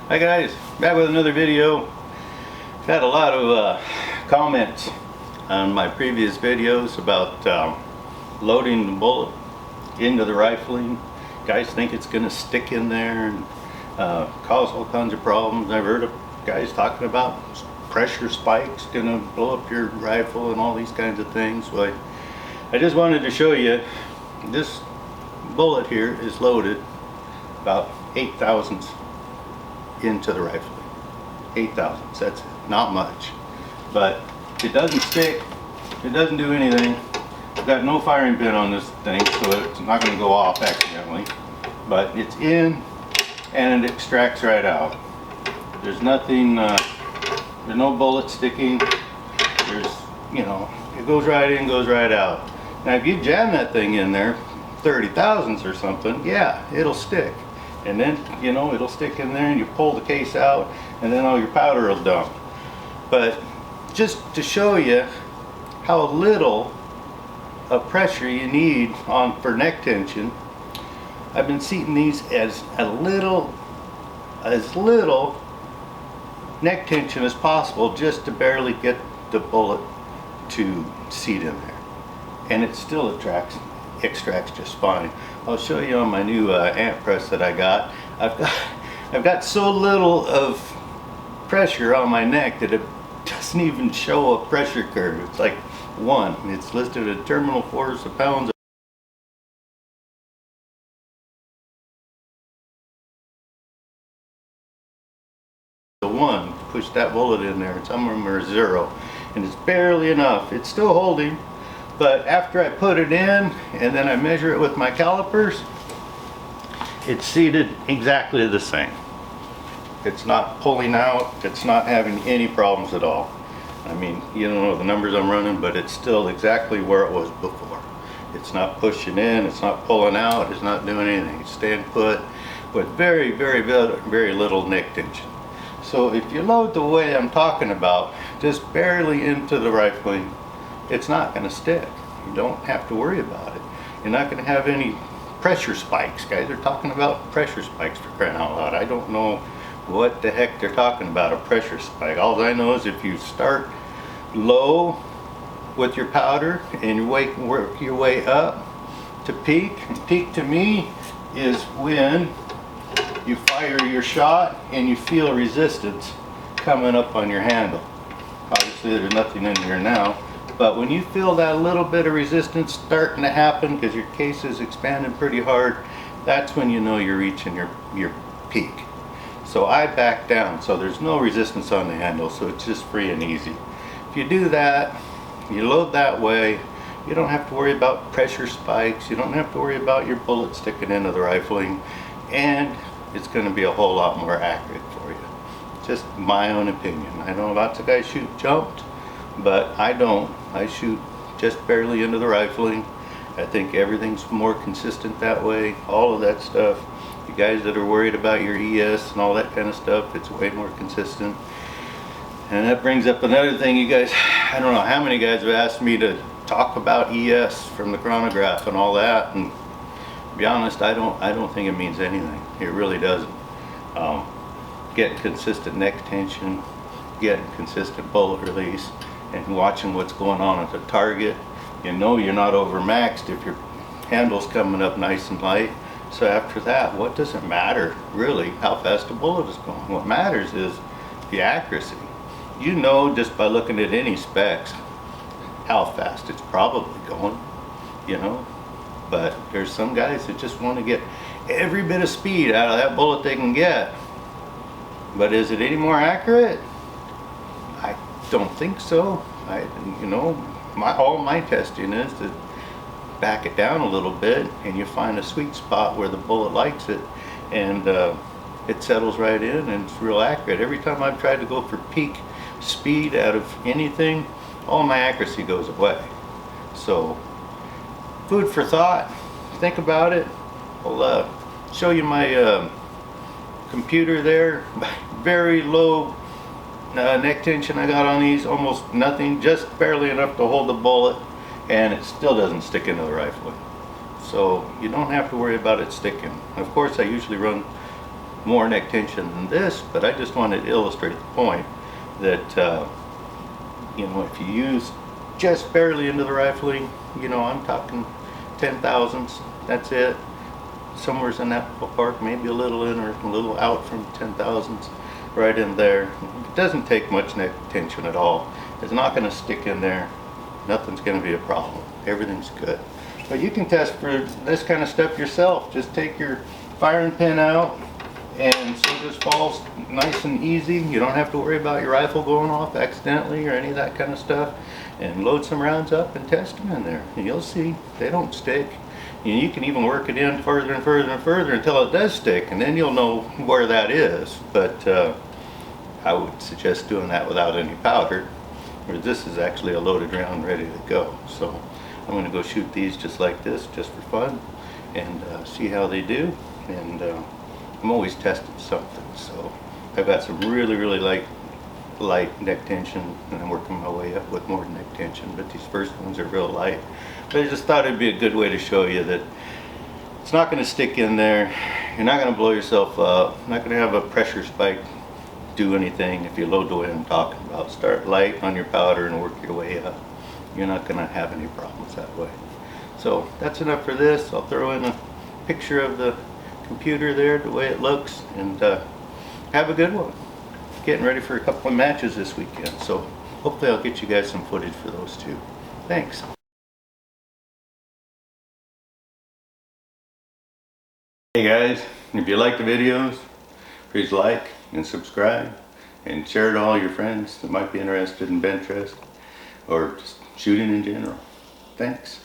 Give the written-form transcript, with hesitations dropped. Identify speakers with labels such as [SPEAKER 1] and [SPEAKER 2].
[SPEAKER 1] Hi guys, back with another video. Had a lot of comments on my previous videos about loading the bullet into the rifling. Guys think it's going to stick in there and cause all kinds of problems. I've heard of guys talking about pressure spikes going to blow up your rifle and all these kinds of things. Well, I just wanted to show you this bullet here is loaded about 8 thousandths into the rifle. 8 thousandths, that's it. Not much. But it doesn't stick, it doesn't do anything. I've got no firing pin on this thing, so it's not going to go off accidentally. But it's in and it extracts right out. There's nothing, there's no bullet sticking. There's, you know, it goes right in, goes right out. Now if you jam that thing in there 30 thousandths or something, yeah, it'll stick. And then, you know, it'll stick in there and you pull the case out and then all your powder will dump. But just to show you how little of pressure you need for neck tension, I've been seating these as little neck tension as possible, just to barely get the bullet to seat in there. And it still extracts just fine. I'll show you on my new amp press that I got. I've got so little of pressure on my neck that it doesn't even show a pressure curve. It's like 1. It's listed at terminal force of pounds. The 1, push that bullet in there. Some of them are 0, and it's barely enough. It's still holding. But after I put it in and then I measure it with my calipers, it's seated exactly the same. It's not pulling out, it's not having any problems at all. I mean, you don't know the numbers I'm running, but it's still exactly where it was before. It's not pushing in, it's not pulling out, it's not doing anything. It's staying put with very, very, very little neck tension. So if you load the way I'm talking about, just barely into the rifling, it's not going to stick. You don't have to worry about it. You're not going to have any pressure spikes. Guys are talking about pressure spikes, for crying out loud. I don't know what the heck they're talking about, a pressure spike. All I know is if you start low with your powder and you work your way up to peak. Peak to me is when you fire your shot and you feel resistance coming up on your handle. Obviously there's nothing in here now. But when you feel that little bit of resistance starting to happen because your case is expanding pretty hard, that's when you know you're reaching your peak. So I back down, so there's no resistance on the handle, so it's just free and easy. If you do that, you load that way, you don't have to worry about pressure spikes, you don't have to worry about your bullet sticking into the rifling, and it's going to be a whole lot more accurate for you. Just my own opinion. I know lots of guys shoot jumped, but I don't. I shoot just barely into the rifling. I think everything's more consistent that way. All of that stuff. You guys that are worried about your ES and all that kind of stuff, it's way more consistent. And that brings up another thing, you guys, I don't know how many guys have asked me to talk about ES from the chronograph and all that, and to be honest, I don't think it means anything. It really doesn't. Getting consistent neck tension, getting consistent bullet release, and watching what's going on at the target. You know you're not overmaxed if your handle's coming up nice and light. So after that, what does it matter really how fast the bullet is going? What matters is the accuracy. You know just by looking at any specs how fast it's probably going, you know. But there's some guys that just want to get every bit of speed out of that bullet they can get. But is it any more accurate? I don't think so. You know, all my testing is to back it down a little bit and you find a sweet spot where the bullet likes it, and it settles right in and it's real accurate. Every time I've tried to go for peak speed out of anything, all my accuracy goes away. So food for thought. Think about it. I'll show you my computer there. Very low neck tension I got on these, almost nothing, just barely enough to hold the bullet, and it still doesn't stick into the rifle. So you don't have to worry about it sticking. Of course I usually run more neck tension than this, but I just wanted to illustrate the point that you know, if you use just barely into the rifling, you know, I'm talking 10,000ths, that's it. Somewhere's in that ballpark, maybe a little in or a little out from 10,000ths, right in there. It doesn't take much neck tension at all. It's not going to stick in there. Nothing's going to be a problem. Everything's good. But you can test for this kind of stuff yourself. Just take your firing pin out, and so this falls nice and easy. You don't have to worry about your rifle going off accidentally or any of that kind of stuff. And load some rounds up and test them in there. And you'll see they don't stick. And you can even work it in further and further and further until it does stick, and then you'll know where that is. But I would suggest doing that without any powder, where this is actually a loaded round ready to go. So I'm going to go shoot these just like this, just for fun, and see how they do. And I'm always testing something, so I've got some really light neck tension, and I'm working my way up with more neck tension, but these first ones are real light. But I just thought it'd be a good way to show you that it's not going to stick in there. You're not going to blow yourself up. Not going to have a pressure spike do anything if you load the way I'm talking about. Start light on your powder and work your way up. You're not going to have any problems that way. So that's enough for this. I'll throw in a picture of the computer there, the way it looks, and have a good one. Getting ready for a couple of matches this weekend, so hopefully I'll get you guys some footage for those too. Thanks. Hey guys, if you like the videos, please like and subscribe and share it to all your friends that might be interested in bench rest or just shooting in general. Thanks.